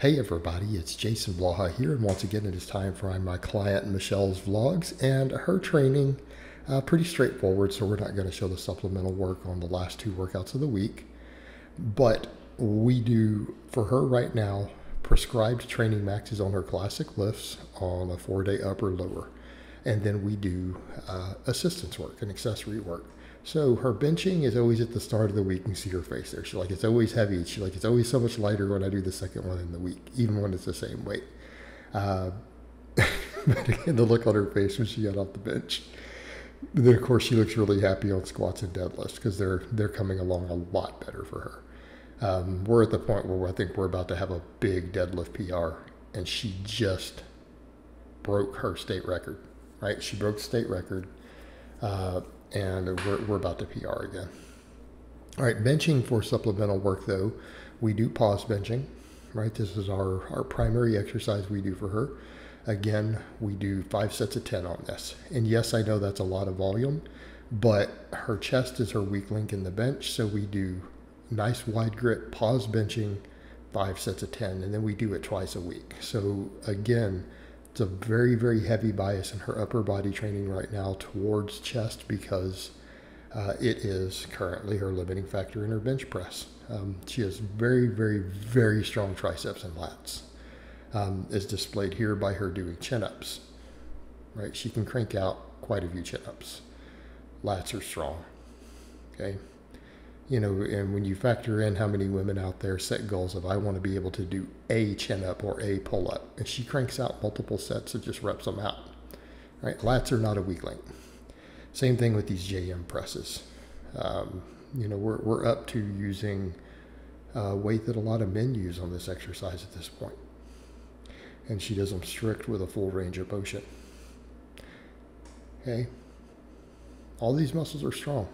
Hey everybody, it's Jason Blaha here, and once again it is time for my client Michelle's vlogs, and her training, pretty straightforward, so we're not going to show the supplemental work on the last two workouts of the week, but we do, for her right now, prescribed training maxes on her classic lifts on a 4-day upper lower, and then we do assistance work and accessory work. So her benching is always at the start of the week. You can see her face there. She's like, it's always heavy. She's like, it's always so much lighter when I do the second one in the week, even when it's the same weight. But again, the look on her face when she got off the bench. But then, of course, she looks really happy on squats and deadlifts because they're coming along a lot better for her. We're at the point where I think we're about to have a big deadlift PR, and she just broke her state record, right? She broke the state record. And we're about to PR again. All right, benching for supplemental work though, we do pause benching, right? This is our primary exercise we do for her. Again, we do 5 sets of 10 on this. And yes, I know that's a lot of volume, but her chest is her weak link in the bench. So we do nice wide grip, pause benching, 5 sets of 10, and then we do it twice a week. So again, it's a very, very heavy bias in her upper body training right now towards chest because it is currently her limiting factor in her bench press. She has very, very, very strong triceps and lats, as displayed here by her doing chin-ups, right? She can crank out quite a few chin-ups. Lats are strong, okay? You know, and when you factor in how many women out there set goals of I want to be able to do a chin up or a pull up, and she cranks out multiple sets and just reps them out, right? Lats are not a weak link. Same thing with these JM presses. You know, we're up to using weight that a lot of men use on this exercise at this point, and she does them strict with a full range of motion. Okay, all these muscles are strong.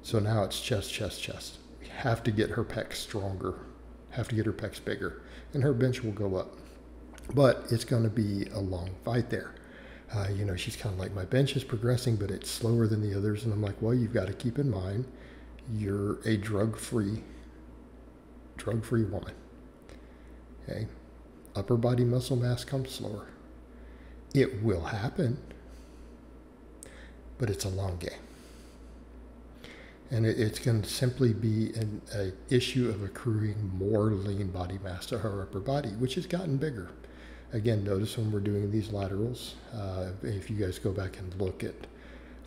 So now it's chest, chest, chest. We have to get her pecs stronger, have to get her pecs bigger, and her bench will go up. But it's going to be a long fight there. You know, she's kind of like, my bench is progressing, but it's slower than the others. And I'm like, well, you've got to keep in mind, you're a drug-free woman. Okay? Upper body muscle mass comes slower. It will happen, but it's a long game. And it's going to simply be an issue of accruing more lean body mass to her upper body, which has gotten bigger. Again, notice when we're doing these laterals, if you guys go back and look at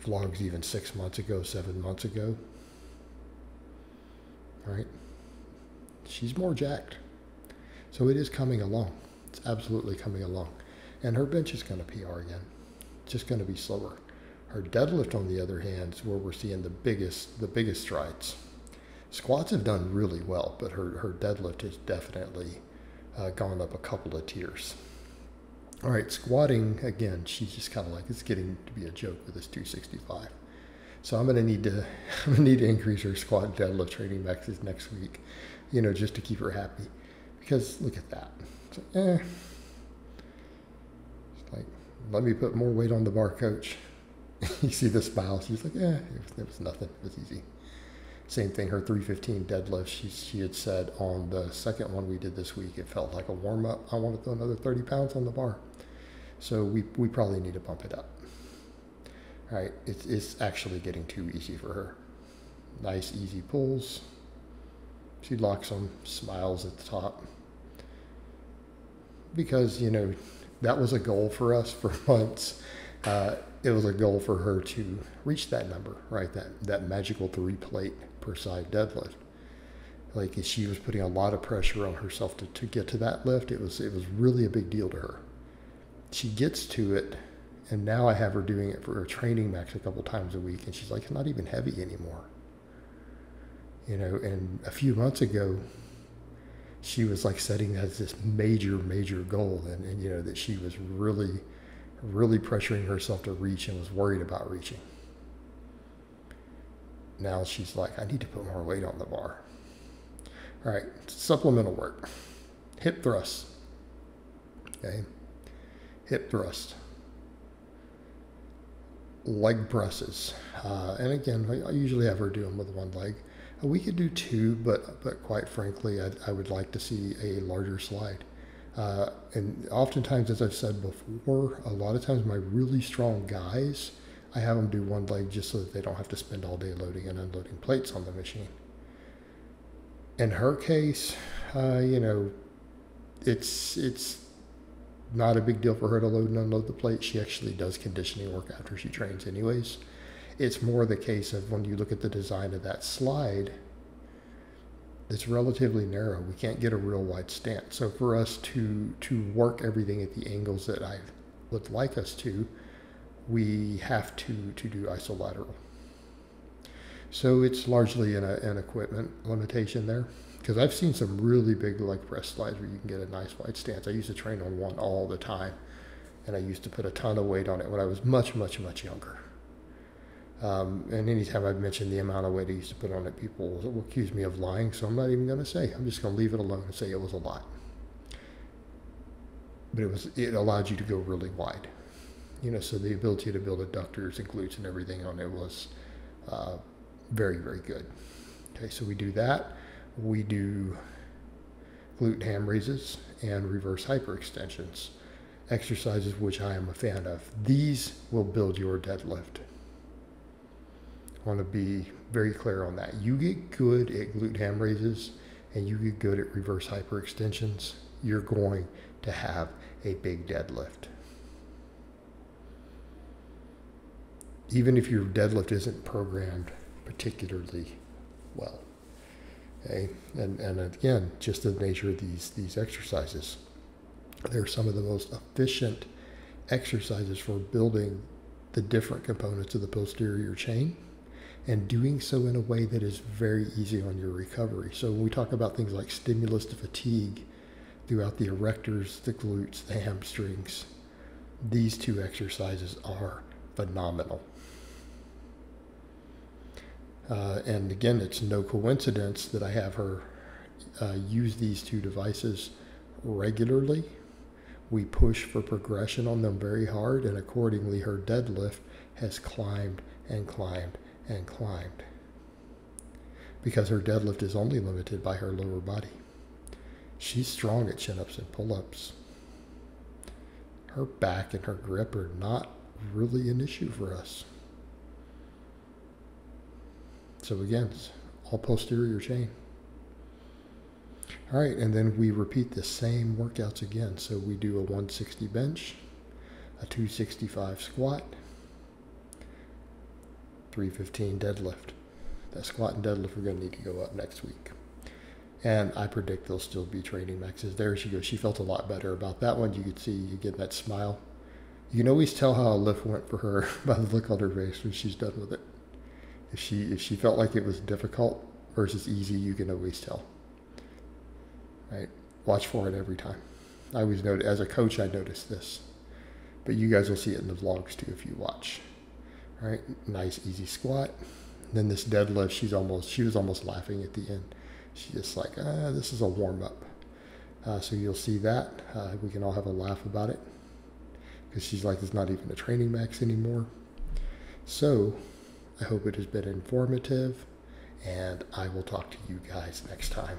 vlogs even 6 months ago, 7 months ago, right? She's more jacked. So it is coming along. It's absolutely coming along. And her bench is going to PR again. It's just going to be slower. Her deadlift, on the other hand, is where we're seeing the biggest strides. Squats have done really well, but her deadlift has definitely gone up a couple of tiers. All right, squatting, again, she's just kind of like, it's getting to be a joke with this 265. So I'm going to need to increase her squat and deadlift training maxes next week, you know, just to keep her happy. Because look at that. It's like, It's like, let me put more weight on the bar, coach. You see the smile. She's like, it was nothing. It was easy. Same thing, her 315 deadlift. She had said on the second one we did this week, it felt like a warm-up. I want to throw another 30 pounds on the bar. So we probably need to bump it up. All right, it's actually getting too easy for her. Nice, easy pulls. She locks them, smiles at the top. Because, you know, that was a goal for us for months. It was a goal for her to reach that number, right? That magical 3 plate per side deadlift. Like, she was putting a lot of pressure on herself to get to that lift. It was really a big deal to her. She gets to it, and now I have her doing it for a training max a couple times a week, and she's like, it's not even heavy anymore. You know, and a few months ago, she was like setting that as this major, major goal, and you know, that she was really pressuring herself to reach and was worried about reaching. Now she's like, I need to put more weight on the bar. All right, supplemental work. Hip thrust. Okay, hip thrust. Leg presses. And again, I usually have her do them with one leg. We could do 2, but quite frankly, I would like to see a larger slide. And oftentimes, as I've said before, a lot of times my really strong guys, I have them do one leg just so that they don't have to spend all day loading and unloading plates on the machine. In her case, it's not a big deal for her to load and unload the plate. She actually does conditioning work after she trains anyways. It's more the case of when you look at the design of that slide, it's relatively narrow. We can't get a real wide stance. So for us to work everything at the angles that I would like us to, we have to do isolateral. So it's largely an equipment limitation there, because I've seen some really big leg press slides where you can get a nice wide stance. I used to train on one all the time, and I used to put a ton of weight on it when I was much, much, much younger. And anytime I've mentioned the amount of weight I used to put on it, people will accuse me of lying, so I'm not even going to say. I'm just going to leave it alone and say it was a lot. But it allowed you to go really wide. So the ability to build adductors and glutes and everything on it was very, very good. Okay, so we do that. We do glute ham raises and reverse hyperextensions, exercises which I am a fan of. These will build your deadlift. I want to be very clear on that. You get good at glute ham raises and you get good at reverse hyperextensions, you're going to have a big deadlift. Even if your deadlift isn't programmed particularly well. Okay, and again, just the nature of these exercises. They're some of the most efficient exercises for building the different components of the posterior chain, and doing so in a way that is very easy on your recovery. So when we talk about things like stimulus to fatigue throughout the erectors, the glutes, the hamstrings, these 2 exercises are phenomenal. And again, it's no coincidence that I have her use these 2 devices regularly. We push for progression on them very hard, and accordingly her deadlift has climbed and climbed and climbed, because her deadlift is only limited by her lower body. She's strong at chin-ups and pull-ups. Her back and her grip are not really an issue for us. So again, it's all posterior chain. All right, and then we repeat the same workouts again. So we do a 160 bench, a 265 squat, 315 deadlift. That squat and deadlift are going to need to go up next week. And I predict they'll still be training maxes. There she goes. She felt a lot better about that one. You could see, you get that smile. You can always tell how a lift went for her by the look on her face when she's done with it. If she felt like it was difficult versus easy, you can always tell. Right? Watch for it every time. I always notice, as a coach, I notice this. But you guys will see it in the vlogs too if you watch. All right, nice easy squat. And then this deadlift, she was almost laughing at the end. She's just like, this is a warm up. So you'll see that. We can all have a laugh about it, because she's like, it's not even a training max anymore. So I hope it has been informative, and I will talk to you guys next time.